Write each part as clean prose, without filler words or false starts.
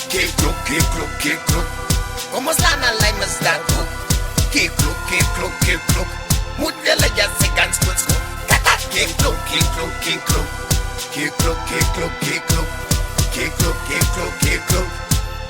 kick look. Como slana lime is that hook. Kick look. Mut vela ya se ganz kurz go. Kick look.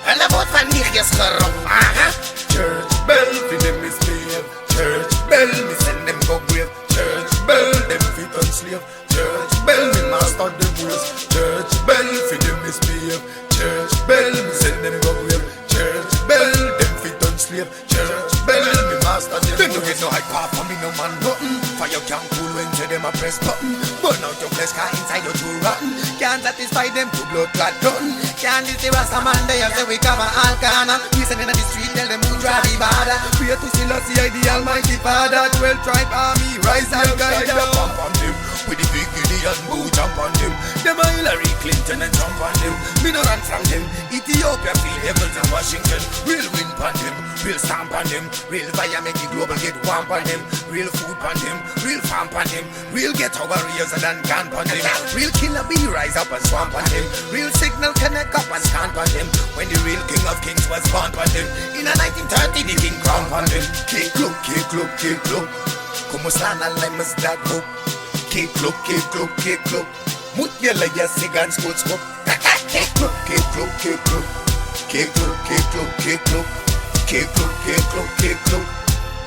En er wordt van nichtjes geroepen, aha. Church bell, for them misbehave. Church bell, me send them go grave. Church bell, them feet on slave. Church bell, me master them ways. Church bell, for them misbehave. Church bell, me send them go grave. Church bell, them feet on slave. Church bell, me master them ways. Them no get no high power for me, no man nothing. Fire can't cool when say them a press button. Burn out your flesh, car inside your too rotten. Can't satisfy them to blood clot done. Can't this the rasta man, they have say we cover all corner. Listen in the street, tell them who drive the border. Pray to Selassie, the Almighty Father. 12 tribe army, rise and guide them. Pump on them, with the big Gideon boot jump on them. Them a Hillary Clinton and jump on them. Me no run from them. Ethiopia feel heavens and Washington. Real win on them, real stamp on them. Real fire make the global get warm on them. Real food on them, real farm on them. Real ghetto warriors and gun on them. Real killer bee rise up and swamp on them. Real signal connect up and scan on them. When the real king of kings was born on them. In a 1930 the king crown on them. Kick look. Como slana lime is that hook. Kick look. Mut yella ya se ganz kurz go. Kick look.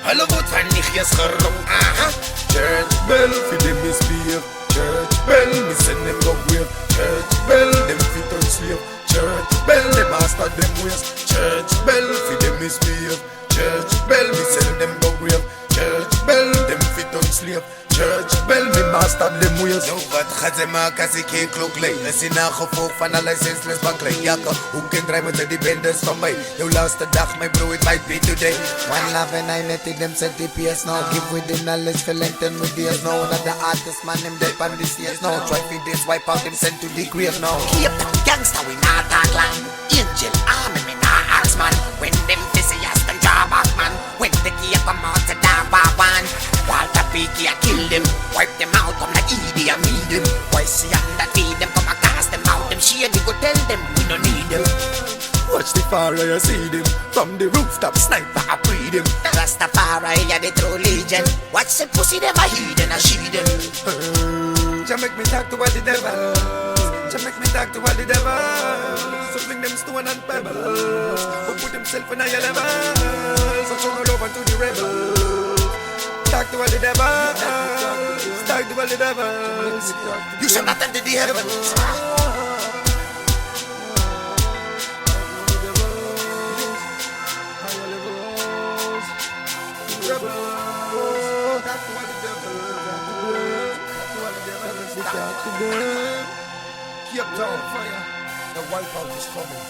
Hallo wat van nichtjes geroepen, aha. Church bell, for them misbehave. Church bell, me send them go grave. Church bell, them feet on slave. Church bell, them master them ways. Church bell, for them misbehave. Church bell, me send them go grave. Church bell, them feet on slave. Church bell, me master them ways. Nou wat gaat ze maken als ik geen klok leid? Dat is in een gevolg van allerlei senseless banklijn. Jakken, hoe kan drijven met de dependence van mij? Jouw laatste dag, my bro, it might be today. One love and I net in them set DPS now. Give with the knowledge for lengthen with years now. Another artist man, them dead on this years now. Try for this, wipe out them sent to the grave now. Keep them gangster, we not that long. Angel army, me not ask man. When them busy, yes, them job back man. When the key come out to die, one. Walter Peaky, I kill them. Wipe them out, come like Edie, I mean them. Why see and feed them, come and cast them out. Them shady go tell them, we don't need them. Watch the far I see them. From the rooftop, sniper, I pre them. Rastafari, yeah, the true legion. Watch the pussy, them I heed and I she them. Jah make me talk to all the devils. Jah make me talk to all the devils. So fling them stone and pebbles. Who put themselves in a level. So turn all over to the rebels. Talk to all the devils. Talk to all the devils. You shall not enter the heavens. Keep down fire. The wipeout is coming.